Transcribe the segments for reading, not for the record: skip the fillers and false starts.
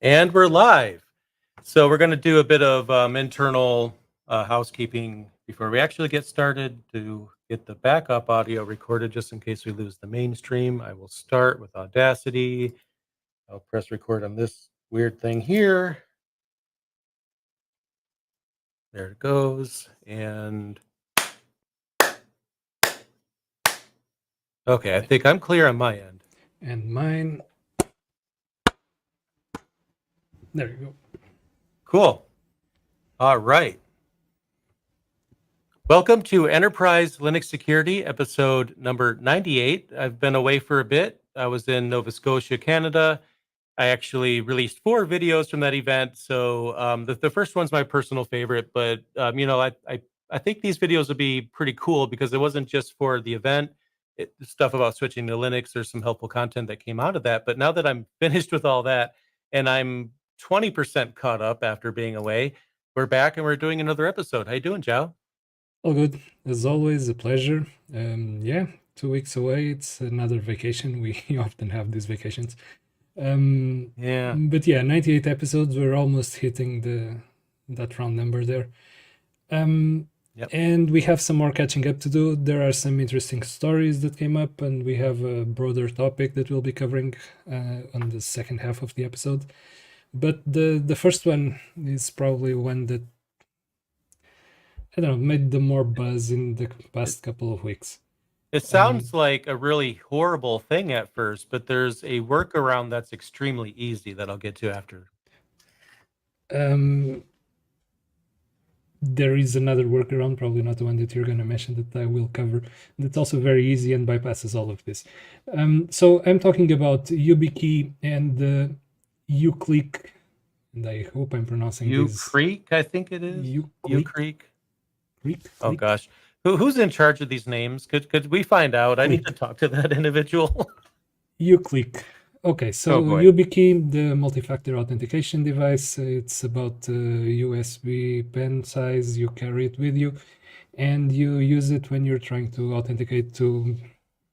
And we're live. So we're going to do a bit of internal housekeeping before we actually get started to get the backup audio recorded, just in case we lose the mainstream. I will start with Audacity. I'll press record on this weird thing here. There it goes. And okay, I think I'm clear on my end. And mine. There you go. Cool. All right. Welcome to Enterprise Linux Security, episode number 98. I've been away for a bit. I was in Nova Scotia, Canada. I actually released 4 videos from that event. So the first one's my personal favorite, but I think these videos will be pretty cool because it wasn't just for the event. Stuff about switching to Linux. There's some helpful content that came out of that. But now that I'm finished with all that and I'm 20% caught up after being away, we're back and we're doing another episode. How you doing, Joao? All good. As always, a pleasure. 2 weeks away. It's another vacation. We often have these vacations. Yeah. But yeah, 98 episodes. We're almost hitting that round number there. Yep. And we have some more catching up to do. There are some interesting stories that came up, and we have a broader topic that we'll be covering on the second half of the episode. But the first one is probably one that, I don't know, made the more buzz in the past couple of weeks. It sounds like a really horrible thing at first, but there's a workaround that's extremely easy that I'll get to after. There is another workaround, probably not the one that you're going to mention, that I will cover. That's also very easy and bypasses all of this. So I'm talking about YubiKey and the EUCLEAK, and I hope I'm pronouncing this. YubiKey, I think it is. YubiKey. Oh gosh, who's in charge of these names? Could we find out? I need to talk to that individual. YubiKey. Okay, so YubiKey, the multi-factor authentication device, it's about USB pen size. You carry it with you, and you use it when you're trying to authenticate to,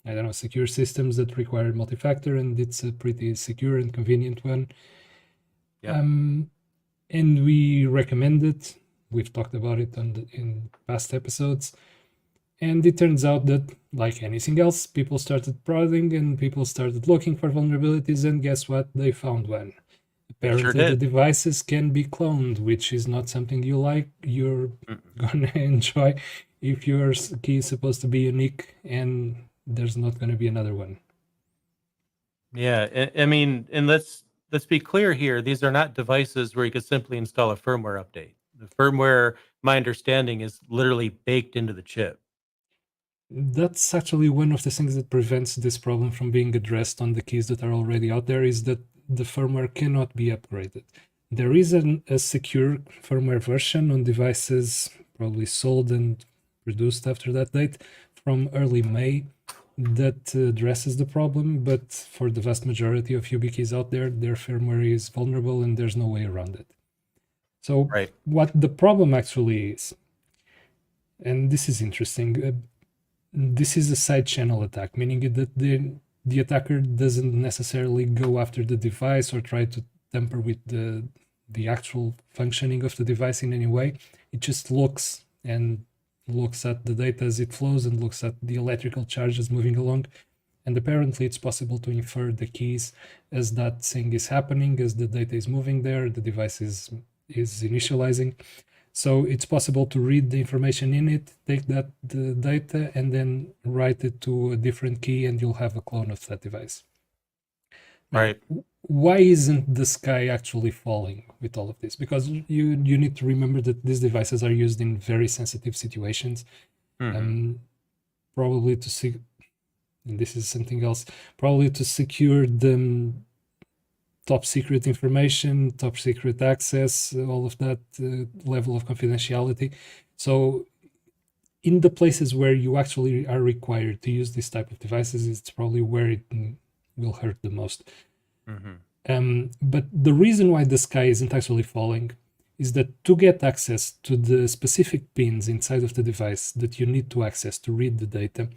I don't know, secure systems that require multi-factor, and it's a pretty secure and convenient one. Yeah. And we recommend it. We've talked about it in past episodes. And it turns out that, like anything else, people started prodding and people started looking for vulnerabilities, and guess what? They found one. Apparently, the devices can be cloned, which is not something you're gonna enjoy if your key is supposed to be unique and there's not gonna be another one. Yeah, I mean, and let's be clear here. These are not devices where you could simply install a firmware update. The firmware, my understanding, is literally baked into the chip. That's actually one of the things that prevents this problem from being addressed on the keys that are already out there, is that the firmware cannot be upgraded. There is a secure firmware version on devices probably sold and produced after that date from early May that addresses the problem, but for the vast majority of YubiKeys out there, their firmware is vulnerable and there's no way around it. So what the problem actually is, and this is interesting, this is a side channel attack, meaning that the attacker doesn't necessarily go after the device or try to tamper with the actual functioning of the device in any way. It just looks at the data as it flows and looks at the electrical charges moving along. And apparently it's possible to infer the keys as that thing is happening, as the data is moving there, the device is initializing. So it's possible to read the information in it, take the data, and then write it to a different key, and you'll have a clone of that device. Right. Now, why isn't the sky actually falling with all of this? Because you need to remember that these devices are used in very sensitive situations, probably to see, and this is something else, probably to secure the top secret information, top secret access, all of that level of confidentiality. So in the places where you actually are required to use this type of devices, it's probably where it will hurt the most. But the reason why the sky isn't actually falling is that to get access to the specific pins inside of the device that you need to access to read the data,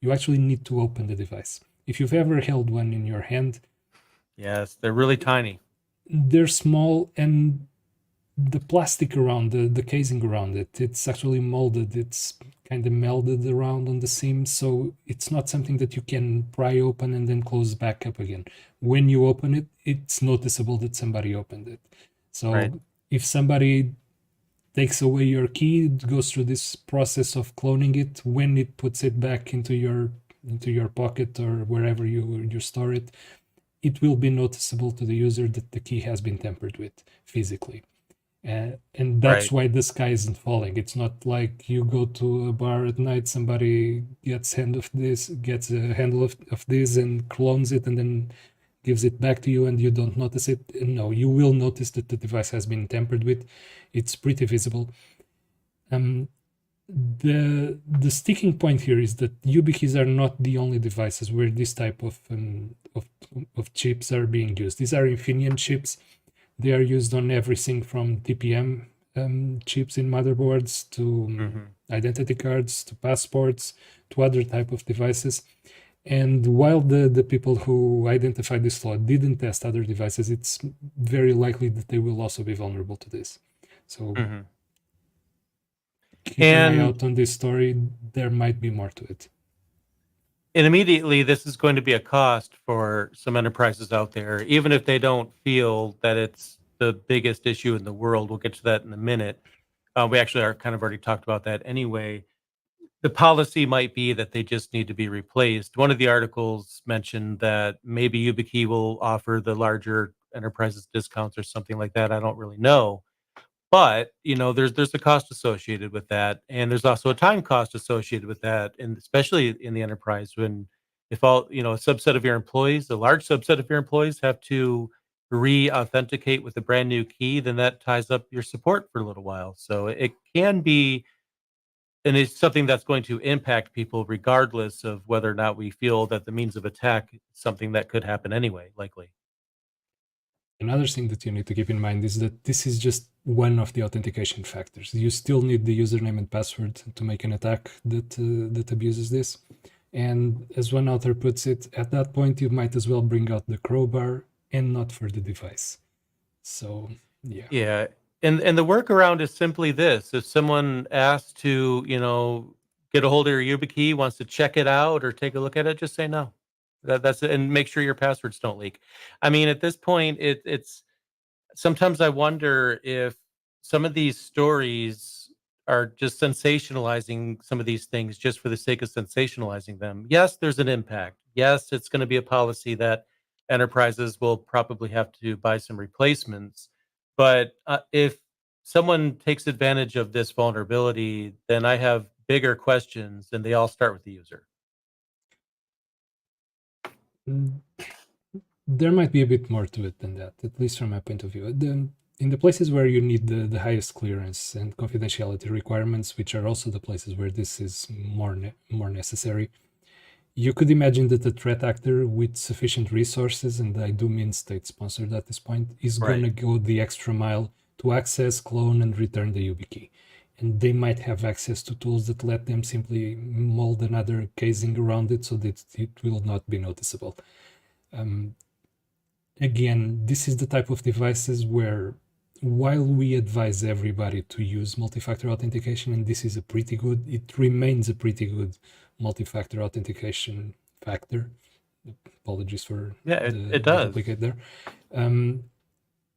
you actually need to open the device. If you've ever held one in your hand, yes, they're really tiny. they're small, and the plastic around the casing around it, it's actually molded. It's kind of melded around on the seam, so it's not something that you can pry open and then close back up again. When you open it, it's noticeable that somebody opened it. So Right. if somebody takes away your key, it goes through this process of cloning it. When it puts it back into your pocket or wherever you store it, it will be noticeable to the user that the key has been tampered with physically. And that's Right. why the sky isn't falling. It's not like you go to a bar at night, somebody gets a handle of this and clones it and then gives it back to you and you don't notice it. No, you will notice that the device has been tampered with. It's pretty visible. The sticking point here is that YubiKeys are not the only devices where this type of chips are being used. These are Infineon chips. They are used on everything from TPM chips in motherboards to identity cards to passports to other type of devices. And while the people who identified this flaw didn't test other devices, it's very likely that they will also be vulnerable to this. So keep an eye out on this story. There might be more to it. And immediately, this is going to be a cost for some enterprises out there, even if they don't feel that it's the biggest issue in the world. We'll get to that in a minute. We actually are kind of already talked about that anyway. The policy might be that they just need to be replaced. One of the articles mentioned that maybe YubiKey will offer the larger enterprises discounts or something like that. I don't really know. But, there's a cost associated with that, and there's also a time cost associated with that, and especially in the enterprise when if all a subset of your employees, a large subset of your employees have to re-authenticate with a brand new key, then that ties up your support for a little while. So it can be and it's something that's going to impact people regardless of whether or not we feel that the means of attack is something that could happen anyway, likely. Another thing that you need to keep in mind is that this is just one of the authentication factors. You still need the username and password to make an attack that abuses this. And as one author puts it, at that point you might as well bring out the crowbar and not for the device. So yeah. Yeah. And the workaround is simply this. If someone asks to, get a hold of your YubiKey, wants to check it out or take a look at it, just say no. That's it, and make sure your passwords don't leak. I mean, at this point, it's sometimes I wonder if some of these stories are just sensationalizing some of these things just for the sake of sensationalizing them. Yes, there's an impact. Yes, it's going to be a policy that enterprises will probably have to buy some replacements. But if someone takes advantage of this vulnerability, then I have bigger questions, and they all start with the user. There might be a bit more to it than that, at least from my point of view. In the places where you need the highest clearance and confidentiality requirements, which are also the places where this is more necessary, you could imagine that the threat actor with sufficient resources, and I do mean state-sponsored at this point, is going to go the extra mile to access, clone, and return the YubiKey. And they might have access to tools that let them simply mold another casing around it so that it will not be noticeable. Again, this is the type of devices where, while we advise everybody to use multi-factor authentication, and this is it remains a pretty good multi-factor authentication factor. Apologies for it does. duplicate there.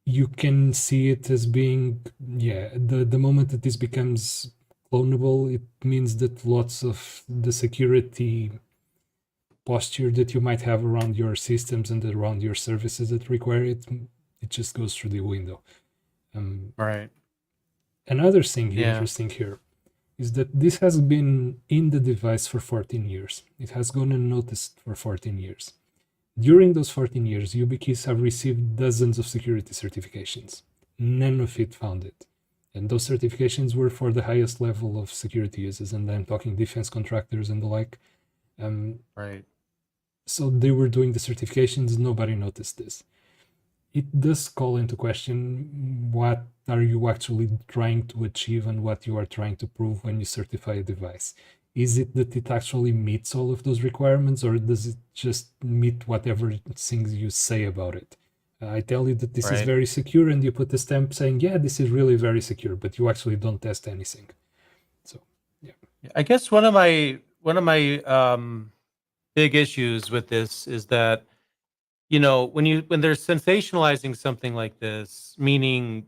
You can see it as being, the moment that this becomes clonable, it means that lots of the security posture that you might have around your systems and around your services that require it just goes through the window. Right. Another thing interesting here is that this has been in the device for 14 years. It has gone unnoticed for 14 years. During those 14 years, YubiKeys have received dozens of security certifications. None of it found it. And those certifications were for the highest level of security users, and I'm talking defense contractors and the like. Right. So they were doing the certifications, nobody noticed this. It does call into question what are you actually trying to achieve and what you are trying to prove when you certify a device. Is it that it actually meets all of those requirements, or does it just meet whatever things you say about it? I tell you that this is Right. very secure, and you put a stamp saying, yeah, this is really very secure, but you actually don't test anything. So, yeah. I guess one of my big issues with this is that, when they're sensationalizing something like this, meaning,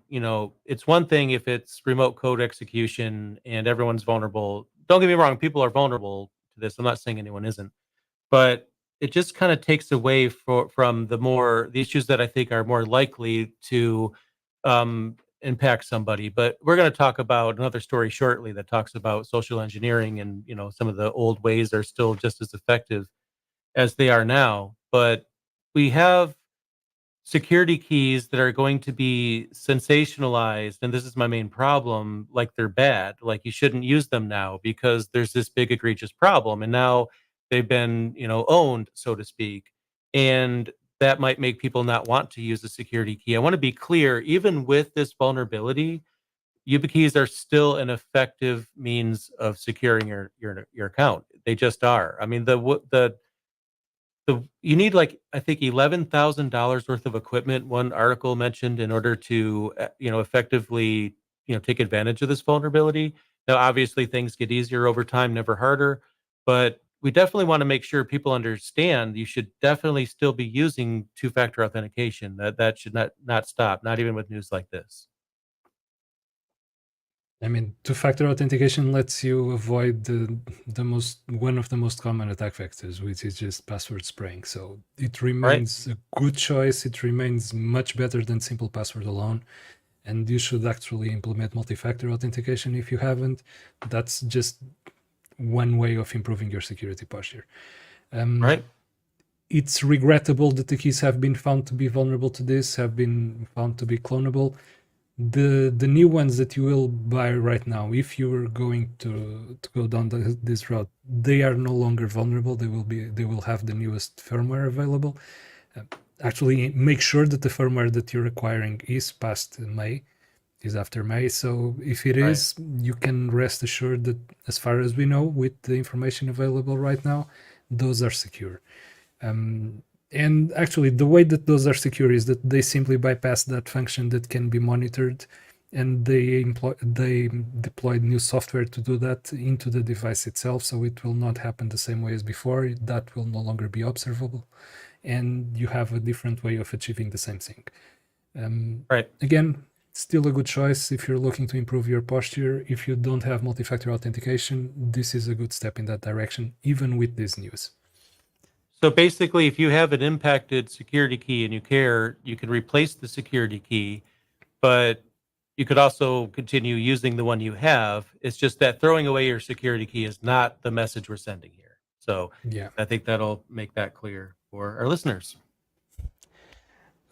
it's one thing if it's remote code execution and everyone's vulnerable. Don't get me wrong, people are vulnerable to this. I'm not saying anyone isn't, but it just kind of takes away from the issues that I think are more likely to impact somebody. But we're going to talk about another story shortly that talks about social engineering, and some of the old ways are still just as effective as they are now. But we have security keys that are going to be sensationalized, and this is my main problem, like they're bad, like you shouldn't use them now because there's this big egregious problem, and now they've been owned, so to speak, and that might make people not want to use the security key. I want to be clear, even with this vulnerability, YubiKeys are still an effective means of securing your account. They just are. I mean, the you need, like, I think $11,000 worth of equipment, one article mentioned, in order to effectively take advantage of this vulnerability. Now, obviously, things get easier over time, never harder, but we definitely want to make sure people understand you should definitely still be using two-factor authentication. That should not stop, not even with news like this. I mean, two-factor authentication lets you avoid one of the most common attack vectors, which is just password spraying. So it Right. remains a good choice. It remains much better than simple password alone. And you should actually implement multi-factor authentication if you haven't. That's just one way of improving your security posture. Right. It's regrettable that the keys have been found to be vulnerable to this, have been found to be clonable. The new ones that you will buy right now, if you are going to go down this route, they are no longer vulnerable. They will have the newest firmware available. Actually, make sure that the firmware that you're acquiring is past May, is after May. So if it Right. is, you can rest assured that, as far as we know, with the information available right now, those are secure. And actually, the way that those are secure is that they simply bypass that function that can be monitored, and they deployed new software to do that into the device itself, so it will not happen the same way as before. That will no longer be observable, and you have a different way of achieving the same thing. Right. Again, still a good choice if you're looking to improve your posture. If you don't have multi-factor authentication, this is a good step in that direction, even with this news. So basically, if you have an impacted security key and you care, you can replace the security key, but you could also continue using the one you have. It's just that throwing away your security key is not the message we're sending here. So Yeah. I think that'll make that clear for our listeners.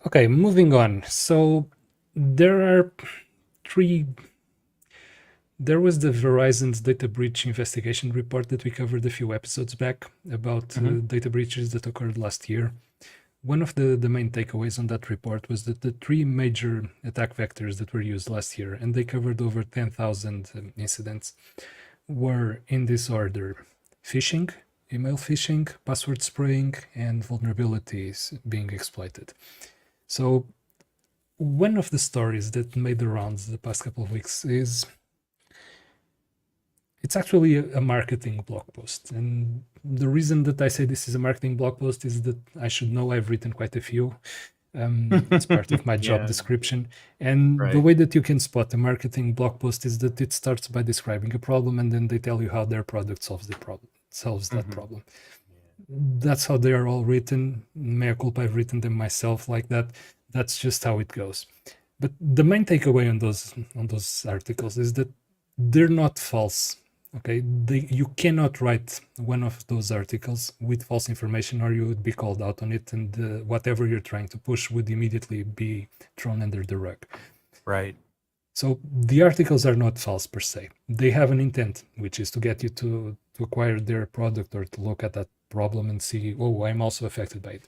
Okay, moving on. So there are three. There was the Verizon's data breach investigation report that we covered a few episodes back about data breaches that occurred last year. One of the main takeaways on that report was that the three major attack vectors that were used last year, and they covered over 10,000 incidents, were in this order: phishing, email phishing, password spraying, and vulnerabilities being exploited. So one of the stories that made the rounds the past couple of weeks is it's actually a marketing blog post. And the reason that I say this is a marketing blog post is that I should know I've written quite a few. It's part of my job Yeah. description. And the Right. way that you can spot a marketing blog post is that it starts by describing a problem, and then they tell you how their product solves that problem. That's how they are all written. Mea culpa, I've written them myself like that. That's just how it goes. But the main takeaway on those articles is that they're not false. Okay, you cannot write one of those articles with false information, or you would be called out on it, and whatever you're trying to push would immediately be thrown under the rug. Right. So the articles are not false per se. They have an intent, which is to get you to acquire their product, or to look at that problem and see, oh, I'm also affected by it.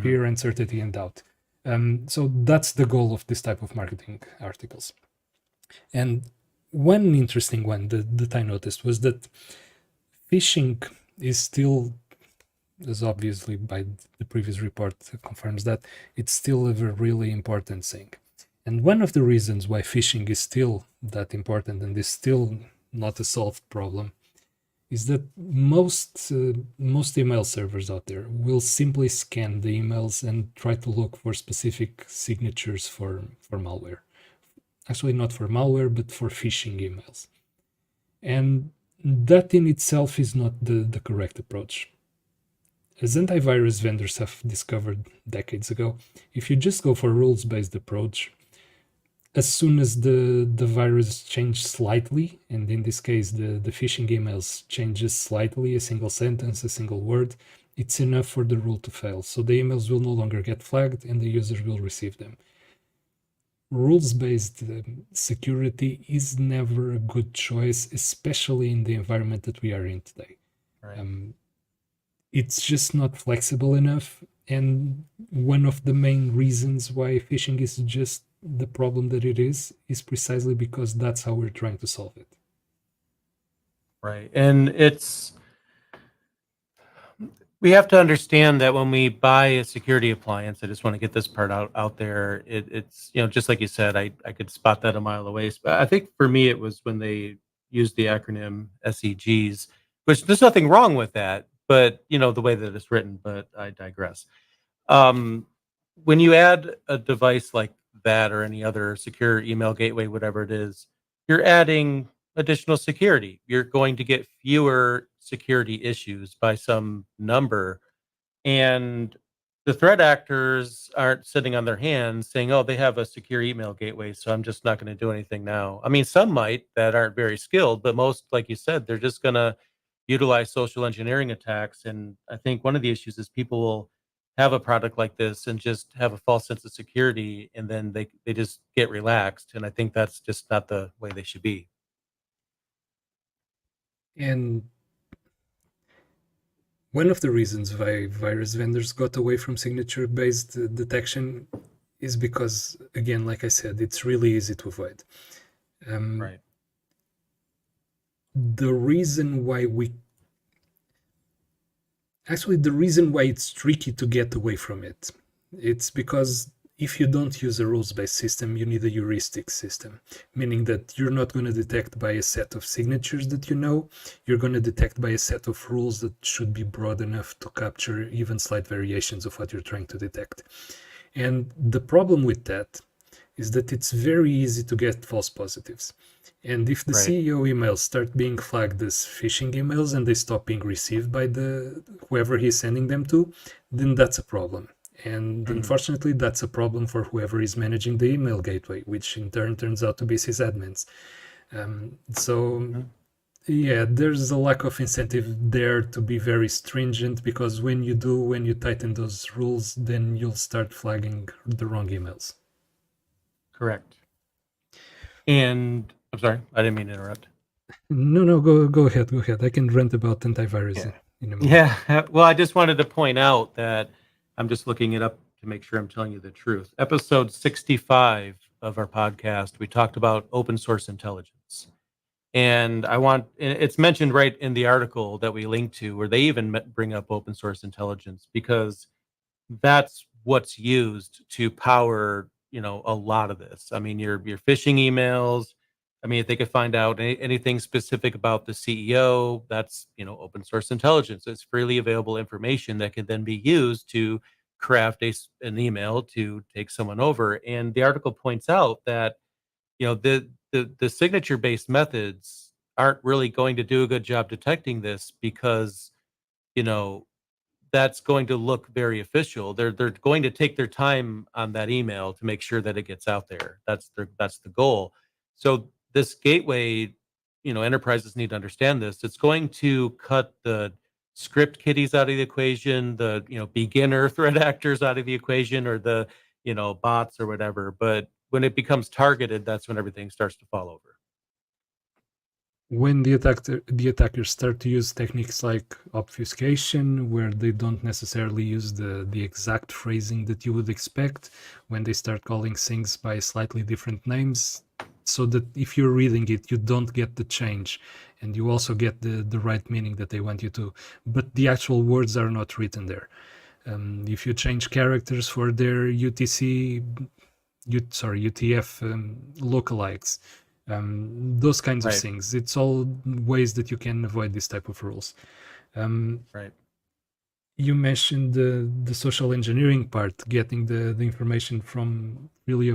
Fear, uncertainty, and doubt. So that's the goal of this type of marketing articles. And one interesting one that I noticed was that phishing is still as obviously by the previous report confirms that, it's still a really important thing. And one of the reasons why phishing is still that important and is still not a solved problem is that most email servers out there will simply scan the emails and try to look for specific signatures for malware. Actually, not for malware, but for phishing emails. And that in itself is not the correct approach. As antivirus vendors have discovered decades ago, if you just go for a rules-based approach, as soon as the virus changes slightly, and in this case the phishing emails changes slightly, a single sentence, a single word, it's enough for the rule to fail. So the emails will no longer get flagged and the users will receive them. Rules-based security is never a good choice, especially in the environment that we are in today. Right. It's just not flexible enough, and one of the main reasons why phishing is just the problem that it is precisely because that's how we're trying to solve it. Right. And we have to understand that when we buy a security appliance, I just want to get this part out there. It's, just like you said, I could spot that a mile away. But I think for me, it was when they used the acronym SEGs, which there's nothing wrong with that, but the way that it's written, but I digress. When you add a device like that or any other secure email gateway, whatever it is, you're adding additional security. You're going to get fewer security issues by some number. And the threat actors aren't sitting on their hands saying, oh, they have a secure email gateway, so I'm just not going to do anything now. I mean, some might that aren't very skilled, but most, like you said, they're just going to utilize social engineering attacks. And I think one of the issues is people will have a product like this and just have a false sense of security, and then they just get relaxed. And I think that's just not the way they should be. And one of the reasons why virus vendors got away from signature-based detection is because, again, like I said, it's really easy to avoid. Right. The reason why the reason why it's tricky to get away from it, it's because if you don't use a rules-based system, you need a heuristic system, meaning that you're not going to detect by a set of signatures that you know, you're going to detect by a set of rules that should be broad enough to capture even slight variations of what you're trying to detect. And the problem with that is that it's very easy to get false positives. And if the Right. CEO emails start being flagged as phishing emails and they stop being received by whoever he's sending them to, then that's a problem. And unfortunately, that's a problem for whoever is managing the email gateway, which in turn turns out to be sysadmins. Yeah, there's a lack of incentive there to be very stringent, because when you tighten those rules, then you'll start flagging the wrong emails. Correct. And I'm sorry, I didn't mean to interrupt. No, go ahead. I can rant about antivirus in a moment. Yeah. Well, I just wanted to point out that I'm just looking it up to make sure I'm telling you the truth. Episode 65 of our podcast, we talked about open source intelligence. And it's mentioned right in the article that we linked to, where they even bring up open source intelligence, because that's what's used to power, a lot of this. I mean, your phishing emails. I mean, if they could find out anything specific about the CEO, that's, open source intelligence. It's freely available information that can then be used to craft an email to take someone over. And the article points out that, the signature based methods aren't really going to do a good job detecting this, because, that's going to look very official. They're going to take their time on that email to make sure that it gets out there. That's the goal. So this gateway, enterprises need to understand this. It's going to cut the script kiddies out of the equation, the beginner threat actors out of the equation, or the bots or whatever. But when it becomes targeted, that's when everything starts to fall over. When the attackers start to use techniques like obfuscation, where they don't necessarily use the exact phrasing that you would expect, when they start calling things by slightly different names, so that if you're reading it, you don't get the change, and you also get the right meaning that they want you to. But the actual words are not written there. If you change characters for their UTF lookalikes, those kinds of Right. things. It's all ways that you can avoid this type of rules. Right. You mentioned the social engineering part, getting the information from freely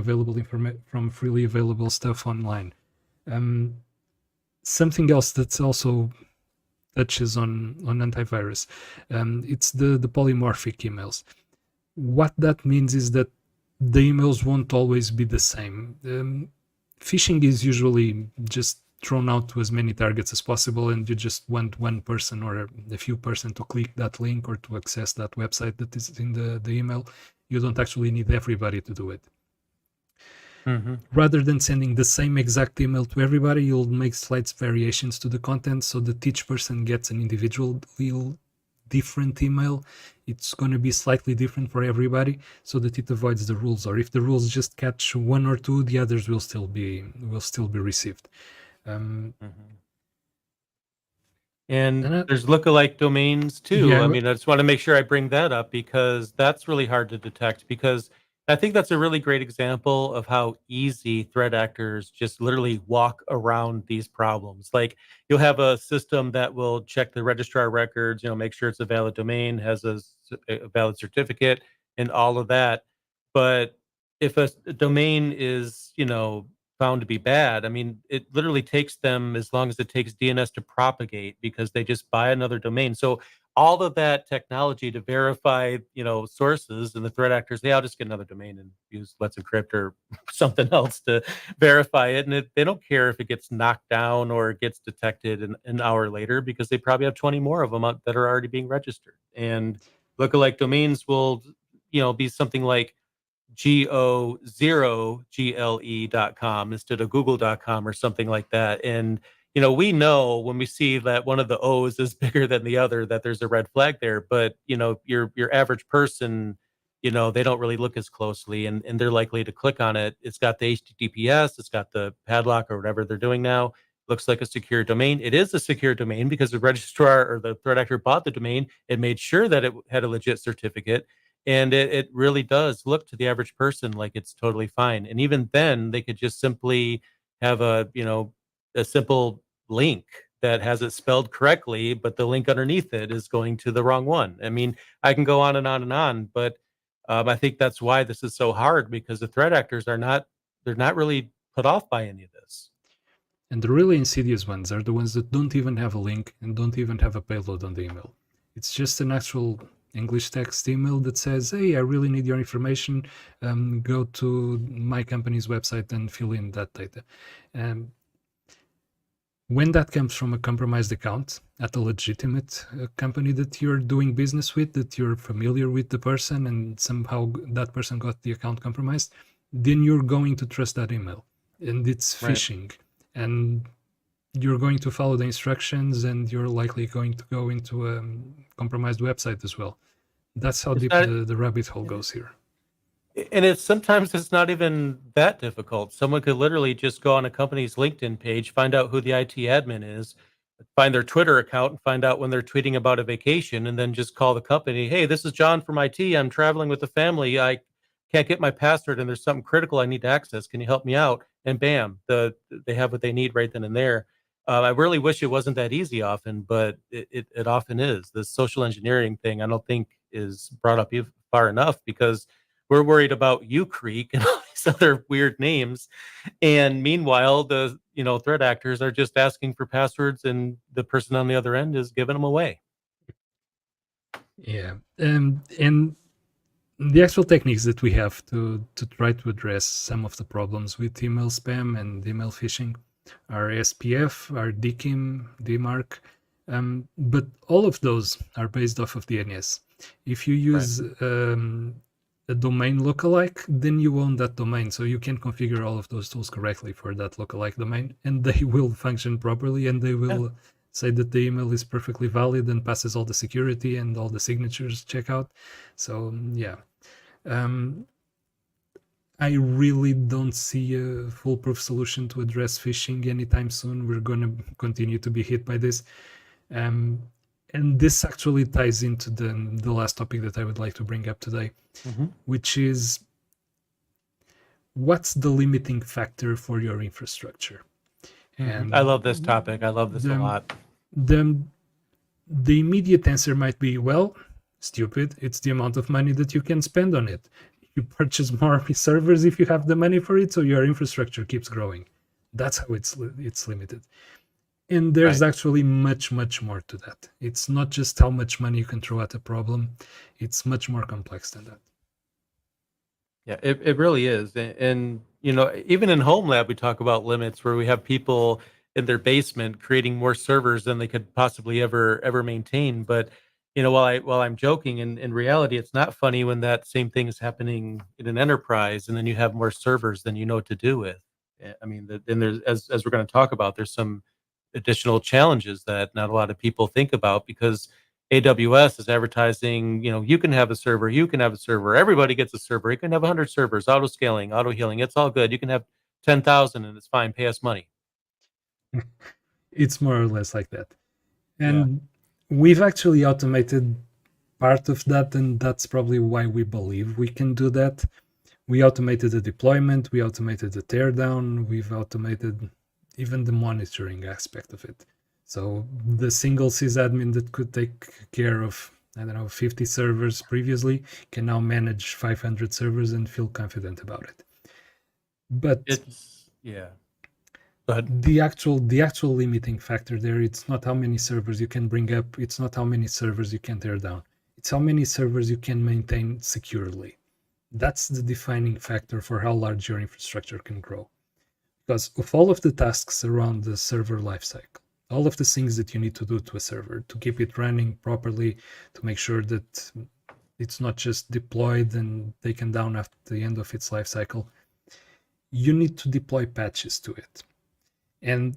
available stuff online. Something else that's also touches on antivirus. It's the polymorphic emails. What that means is that the emails won't always be the same. Phishing is usually just thrown out to as many targets as possible, and you just want one person or a few person to click that link or to access that website that is in the email. You don't actually need everybody to do it. Mm-hmm. Rather than sending the same exact email to everybody, you'll make slight variations to the content so that each person gets an individual different email. It's going to be slightly different for everybody so that it avoids the rules, or if the rules just catch one or two, the others will still be received. Mm-hmm. And And there's lookalike domains too. yeah, I mean, I just want to make sure I bring that up because that's really hard to detect, because I think that's a really great example of how easy threat actors just literally walk around these problems. Like, you'll have a system that will check the registrar records, make sure it's a valid domain, has a valid certificate and all of that. But if a domain is, found to be bad, I mean, it literally takes them as long as it takes DNS to propagate, because they just buy another domain. So all of that technology to verify, sources, and the threat actors, I'll just get another domain and use Let's Encrypt or something else to verify it. And they don't care if it gets knocked down or it gets detected an hour later, because they probably have 20 more of them that are already being registered. And lookalike domains will, be something like go0gle.com instead of google.com or something like that. And, we know when we see that one of the O's is bigger than the other, that there's a red flag there. But, your average person, they don't really look as closely, and they're likely to click on it. It's got the HTTPS, it's got the padlock or whatever they're doing now. Looks like a secure domain. It is a secure domain because the registrar or the threat actor bought the domain. It made sure that it had a legit certificate, and it really does look to the average person like it's totally fine. And even then, they could just simply have a simple link that has it spelled correctly, but the link underneath it is going to the wrong one. I mean, I can go on and on and on, but I think that's why this is so hard, because the threat actors they're not really put off by any of this. and the really insidious ones are the ones that don't even have a link and don't even have a payload on the email. It's just an actual English text email that says, hey, I really need your information. Go to my company's website and fill in that data. When that comes from a compromised account at a legitimate company that you're doing business with, that you're familiar with the person, and somehow that person got the account compromised, then you're going to trust that email. And it's phishing. Right. And you're going to follow the instructions, and you're likely going to go into a compromised website as well. That's how deep the rabbit hole goes here. And sometimes it's not even that difficult. Someone could literally just go on a company's LinkedIn page, find out who the IT admin is, find their Twitter account, and find out when they're tweeting about a vacation, and then just call the company. Hey, this is John from IT. I'm traveling with the family. I can't get my password, and there's something critical I need to access. Can you help me out? And bam, they have what they need right then and there. I really wish it wasn't that easy often, but it often is. The social engineering thing, I don't think, is brought up far enough, because we're worried about EUCLEAK and all these other weird names. And meanwhile, the threat actors are just asking for passwords, and the person on the other end is giving them away. Yeah. And the actual techniques that we have to try to address some of the problems with email spam and email phishing are SPF, are DKIM, DMARC, but all of those are based off of DNS. If you use a domain lookalike, then you own that domain, so you can configure all of those tools correctly for that lookalike domain, and they will function properly, and they will say that the email is perfectly valid and passes all the security and all the signatures check out. So yeah. I really don't see a foolproof solution to address phishing anytime soon. We're going to continue to be hit by this. Um, and this actually ties into the last topic that I would like to bring up today, which is what's the limiting factor for your infrastructure? And I love this topic. I love this a lot. The immediate answer might be, well, stupid. It's the amount of money that you can spend on it. You purchase more servers if you have the money for it, so your infrastructure keeps growing. That's how it's limited. And there's actually much more to that. It's not just how much money you can throw at a problem. It's much more complex than that. Yeah, it really is. And, you know, even in Home Lab, we talk about limits where we have people in their basement creating more servers than they could possibly ever maintain. But, you know, while I'm joking, in reality, it's not funny when that same thing is happening in an enterprise and then you have more servers than you know what to do with. I mean, and there's, as we're going to talk about, there's some additional challenges that not a lot of people think about because AWS is advertising, you know, you can have a server, you can have a server, everybody gets a server. You can have 100 servers, auto scaling, auto healing. It's all good. You can have 10,000 and it's fine. Pay us money. It's more or less like that. And we've actually automated part of that, and that's probably why we believe we can do that. We automated the deployment, we automated the teardown, we've automated even the monitoring aspect of it. So the single sysadmin that could take care of, I don't know, 50 servers previously can now manage 500 servers and feel confident about it. But it's, but the actual limiting factor there, it's not how many servers you can bring up, it's not how many servers you can tear down, it's how many servers you can maintain securely. That's the defining factor for how large your infrastructure can grow. Because of all of the tasks around the server lifecycle, all of the things that you need to do to a server to keep it running properly, to make sure that it's not just deployed and taken down after the end of its lifecycle, you need to deploy patches to it. And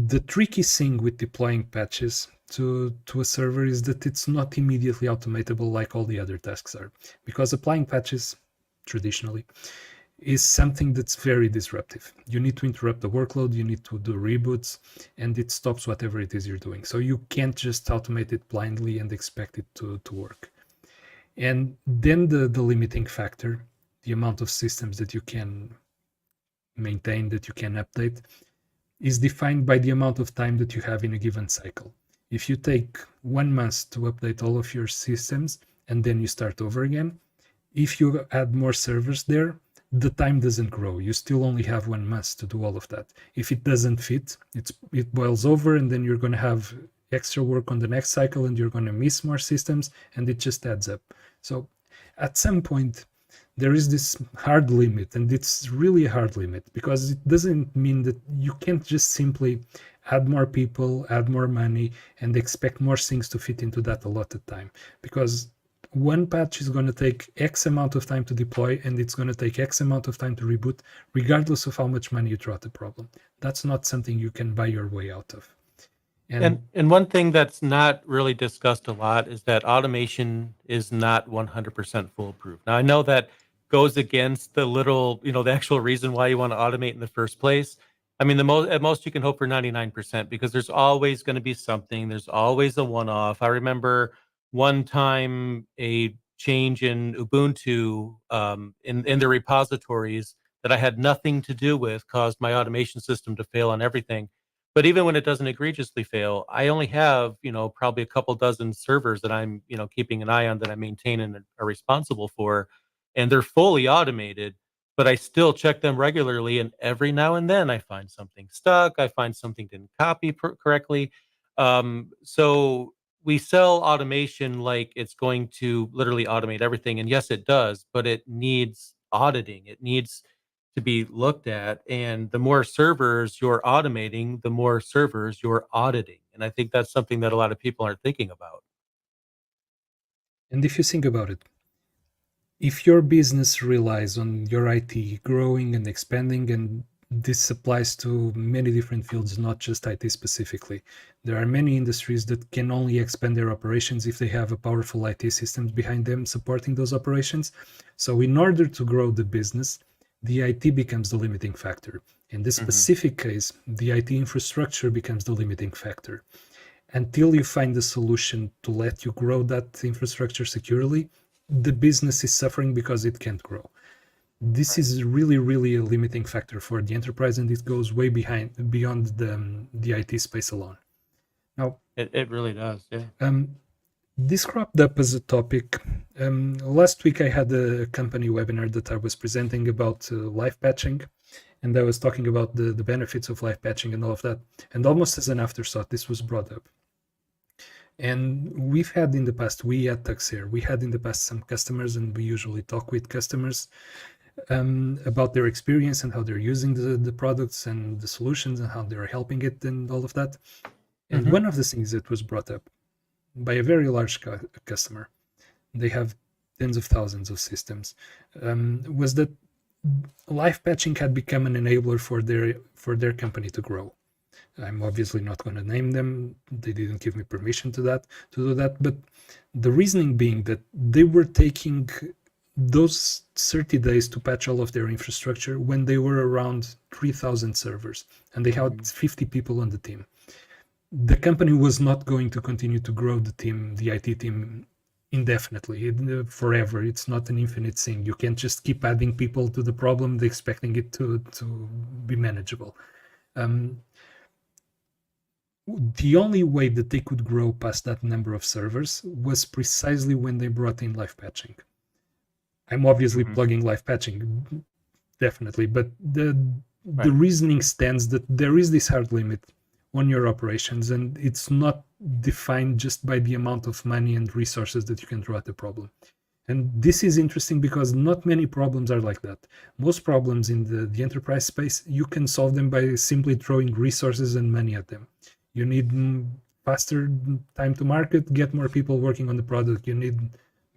the tricky thing with deploying patches to a server is that it's not immediately automatable like all the other tasks are, because applying patches traditionally is something that's very disruptive. You need to interrupt the workload, you need to do reboots, and it stops whatever it is you're doing. So you can't just automate it blindly and expect it to work. And then the limiting factor, the amount of systems that you can maintain, that you can update, is defined by the amount of time that you have in a given cycle. If you take 1 month to update all of your systems and then you start over again, if you add more servers there, the time doesn't grow. You still only have 1 month to do all of that. If it doesn't fit, it boils over, and then you're going to have extra work on the next cycle and you're going to miss more systems, and it just adds up. So at some point, there is this hard limit, and it's really a hard limit because it doesn't mean that you can't just simply add more people, add more money, and expect more things to fit into that allotted time. Because one patch is going to take X amount of time to deploy, and it's going to take X amount of time to reboot, regardless of how much money you throw at the problem. That's not something you can buy your way out of. And one thing that's not really discussed a lot is that automation is not 100% foolproof. Now, I know that goes against the the actual reason why you want to automate in the first place. I mean, at most you can hope for 99% because there's always going to be something. There's always a one-off. I remember one time a change in Ubuntu in the repositories that I had nothing to do with caused my automation system to fail on everything. But even when it doesn't egregiously fail, I only have, probably a couple dozen servers that I'm, keeping an eye on, that I maintain and are responsible for, and they're fully automated, but I still check them regularly. And every now and then I find something stuck. I find something didn't copy correctly. So we sell automation like it's going to literally automate everything. And yes, it does, but it needs auditing. It needs to be looked at. And the more servers you're automating, the more servers you're auditing. And I think that's something that a lot of people aren't thinking about. And if you think about it, if your business relies on your IT growing and expanding, and this applies to many different fields, not just IT specifically. There are many industries that can only expand their operations if they have a powerful IT systems behind them supporting those operations. So in order to grow the business, the IT becomes the limiting factor. In this specific case, the IT infrastructure becomes the limiting factor. Until you find a solution to let you grow that infrastructure securely, the business is suffering because it can't grow. This is really, really a limiting factor for the enterprise, and it goes way beyond the IT space alone. Now, It really does. Yeah. this cropped up as a topic. Last week I had a company webinar that I was presenting about live patching, and I was talking about the benefits of live patching and all of that. And almost as an afterthought, this was brought up. And we've had in the past, we at Tuxer, we had in the past some customers, and we usually talk with customers about their experience and how they're using the products and the solutions and how they're helping it and all of that. And one of the things that was brought up by a very large customer, they have tens of thousands of systems, was that live patching had become an enabler for their company to grow. I'm obviously not going to name them. They didn't give me permission to do that. But the reasoning being that they were taking those 30 days to patch all of their infrastructure when they were around 3,000 servers and they had 50 people on the team. The company was not going to continue to grow the team, the IT team, indefinitely, forever. It's not an infinite thing. You can't just keep adding people to the problem, expecting it to be manageable. The only way that they could grow past that number of servers was precisely when they brought in live patching. I'm obviously plugging live patching, definitely, but the reasoning stands that there is this hard limit on your operations, and it's not defined just by the amount of money and resources that you can throw at the problem. And this is interesting because not many problems are like that. Most problems in the enterprise space, you can solve them by simply throwing resources and money at them. You need faster time to market, get more people working on the product. You need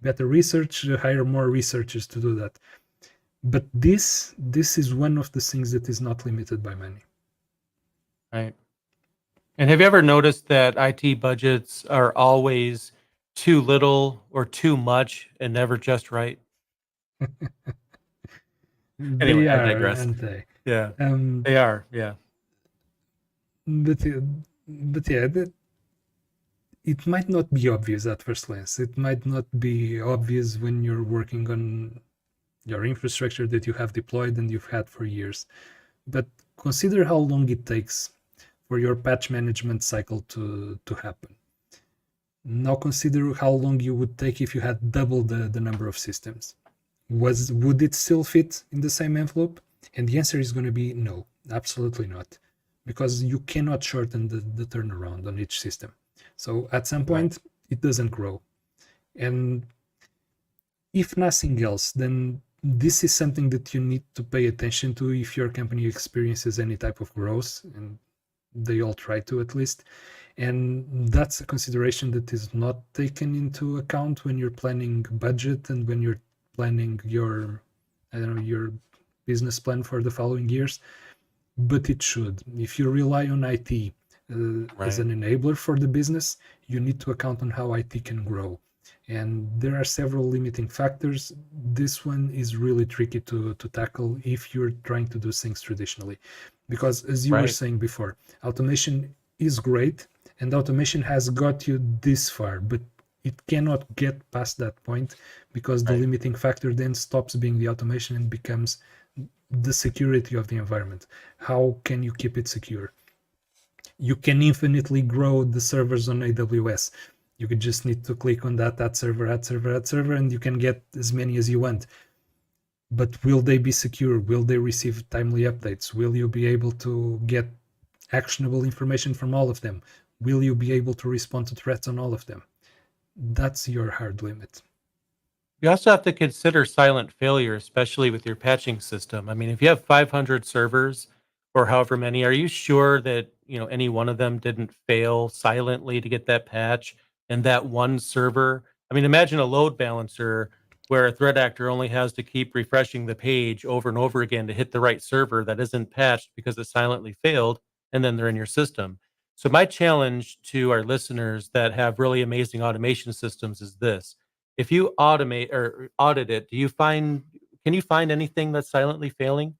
better research, hire more researchers to do that. But this is one of the things that is not limited by money. Right. And have you ever noticed that IT budgets are always too little or too much and never just right? Anyway, They I are, digress. aren't they? Yeah, they are. Yeah. But yeah, it might not be obvious at first glance. It might not be obvious when you're working on your infrastructure that you have deployed and you've had for years. But consider how long it takes for your patch management cycle to happen. Now consider how long you would take if you had double the number of systems. Would it still fit in the same envelope? And the answer is going to be no, absolutely not, because you cannot shorten the turnaround on each system. So at some point, it doesn't grow. And if nothing else, then this is something that you need to pay attention to if your company experiences any type of growth, and they all try to at least. And that's a consideration that is not taken into account when you're planning budget and when you're planning your business plan for the following years. But it should. If you rely on IT as an enabler for the business, you need to account on how IT can grow. And there are several limiting factors. This one is really tricky to tackle if you're trying to do things traditionally. Because as you were saying before, automation is great, and automation has got you this far, but it cannot get past that point because the limiting factor then stops being the automation and becomes the security of the environment. How can you keep it secure? You can infinitely grow the servers on AWS. You could just need to click on that add server, and you can get as many as you want. But will they be secure? Will they receive timely updates? Will you be able to get actionable information from all of them? Will you be able to respond to threats on all of them? That's your hard limit. You also have to consider silent failure, especially with your patching system. I mean, if you have 500 servers or however many, are you sure that, any one of them didn't fail silently to get that patch and that one server? I mean, imagine a load balancer where a threat actor only has to keep refreshing the page over and over again to hit the right server that isn't patched because it silently failed, and then they're in your system. So my challenge to our listeners that have really amazing automation systems is this: if you automate or audit it, can can you find anything that's silently failing?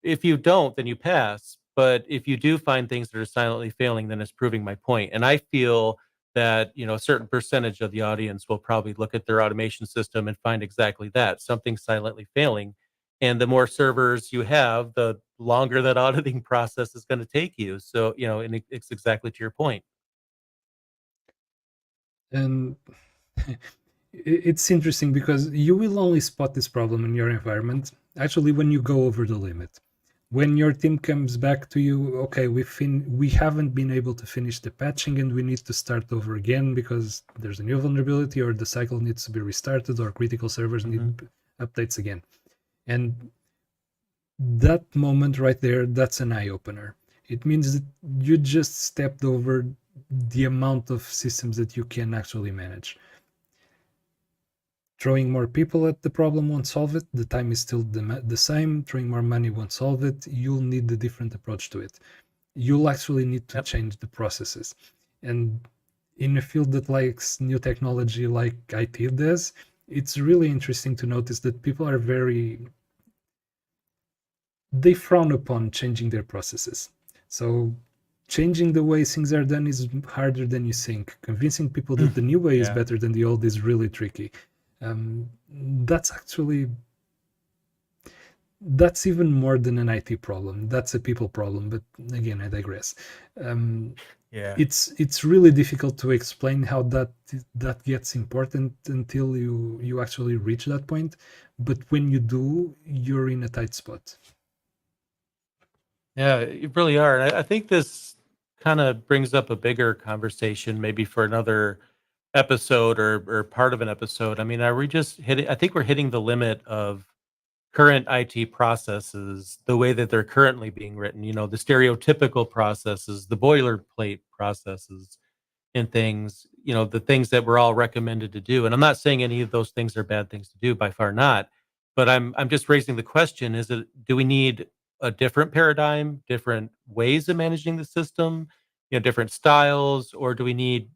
If you don't, then you pass. But if you do find things that are silently failing, then it's proving my point. And I feel that, a certain percentage of the audience will probably look at their automation system and find exactly that, something silently failing. And the more servers you have, the longer that auditing process is going to take you. So, and it's exactly to your point. And it's interesting because you will only spot this problem in your environment actually when you go over the limit. When your team comes back to you, okay, we haven't been able to finish the patching and we need to start over again because there's a new vulnerability or the cycle needs to be restarted or critical servers need updates again. And that moment right there, that's an eye opener. It means that you just stepped over the amount of systems that you can actually manage. Throwing more people at the problem won't solve it. The time is still the same. Throwing more money won't solve it. You'll need a different approach to it. You'll actually need to change the processes. And in a field that likes new technology like IT does, it's really interesting to notice that people are they frown upon changing their processes. So changing the way things are done is harder than you think. Convincing people that the new way is better than the old is really tricky. That's even more than an IT problem. That's a people problem. But again, I digress. It's really difficult to explain how that gets important until you actually reach that point. But when you do, you're in a tight spot. Yeah, you really are. And I think this kind of brings up a bigger conversation, maybe for another episode or part of an episode. I mean, are we just hitting? I think we're hitting the limit of current IT processes, the way that they're currently being written. The stereotypical processes, the boilerplate processes, and things. The things that we're all recommended to do. And I'm not saying any of those things are bad things to do, by far not. But I'm just raising the question: do we need a different paradigm, different ways of managing the system, different styles, or do we need,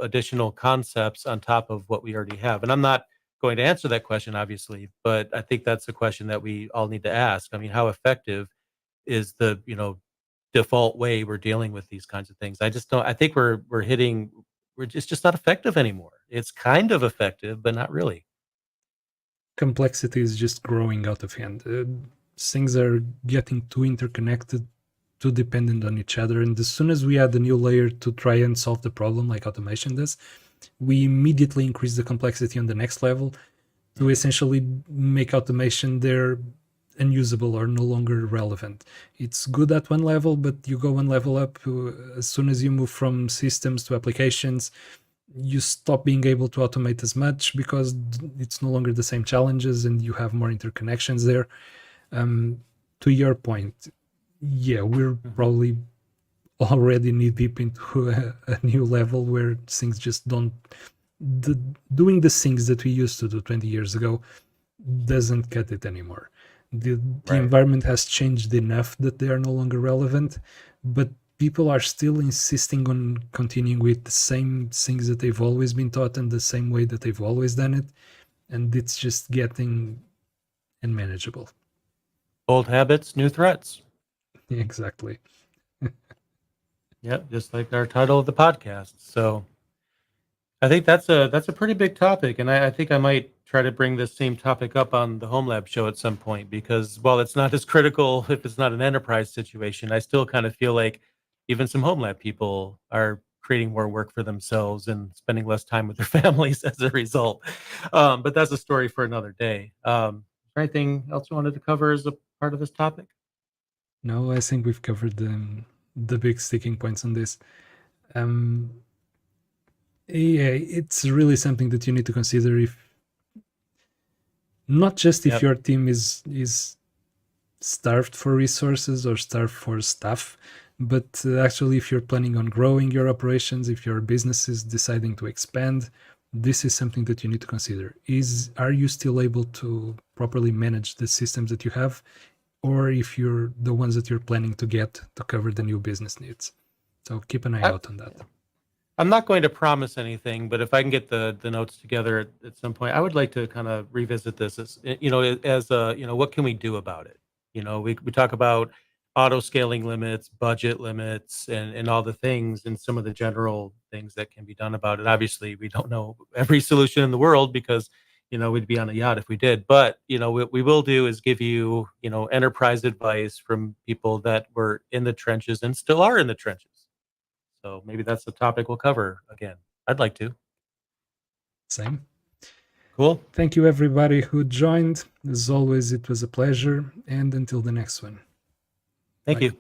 additional concepts on top of what we already have? And I'm not going to answer that question, obviously, but I think that's a question that we all need to ask. I mean, how effective is the, default way we're dealing with these kinds of things? I just don't. I think it's just not effective anymore. It's kind of effective, but not really. Complexity is just growing out of hand. Things are getting too interconnected, too dependent on each other. And as soon as we add a new layer to try and solve the problem, like automation does, we immediately increase the complexity on the next level to essentially make automation there unusable or no longer relevant. It's good at one level, but you go one level up as soon as you move from systems to applications. You stop being able to automate as much because it's no longer the same challenges and you have more interconnections there. To your point, yeah, we're probably already knee deep into a new level where things just don't. Doing the things that we used to do 20 years ago doesn't cut it anymore. The environment has changed enough that they are no longer relevant, but people are still insisting on continuing with the same things that they've always been taught and the same way that they've always done it, and it's just getting unmanageable. Old habits, new threats. Exactly. Yep, just like our title of the podcast. So I think that's a pretty big topic, and I think I might try to bring this same topic up on the Home Lab show at some point, because while it's not as critical if it's not an enterprise situation, I still kind of feel like even some Home Lab people are creating more work for themselves and spending less time with their families as a result. But that's a story for another day. Is there anything else you wanted to cover as a part of this topic? No, I think we've covered the big sticking points on this. Yeah, it's really something that you need to consider, if not just if your team is starved for resources or starved for staff, but actually if you're planning on growing your operations, if your business is deciding to expand, this is something that you need to consider. Are you still able to properly manage the systems that you have, or if you're the ones that you're planning to get to cover the new business needs? So keep an eye out on that. I'm not going to promise anything, but if I can get the notes together at some point, I would like to kind of revisit this as, as what can we do about it? We talk about auto scaling limits, budget limits, and all the things and some of the general things that can be done about it. Obviously, we don't know every solution in the world because, we'd be on a yacht if we did. But, what we will do is give you, enterprise advice from people that were in the trenches and still are in the trenches. So maybe that's the topic we'll cover again. I'd like to. Same. Cool. Thank you, everybody who joined. As always, it was a pleasure. And until the next one. Thank Bye. you.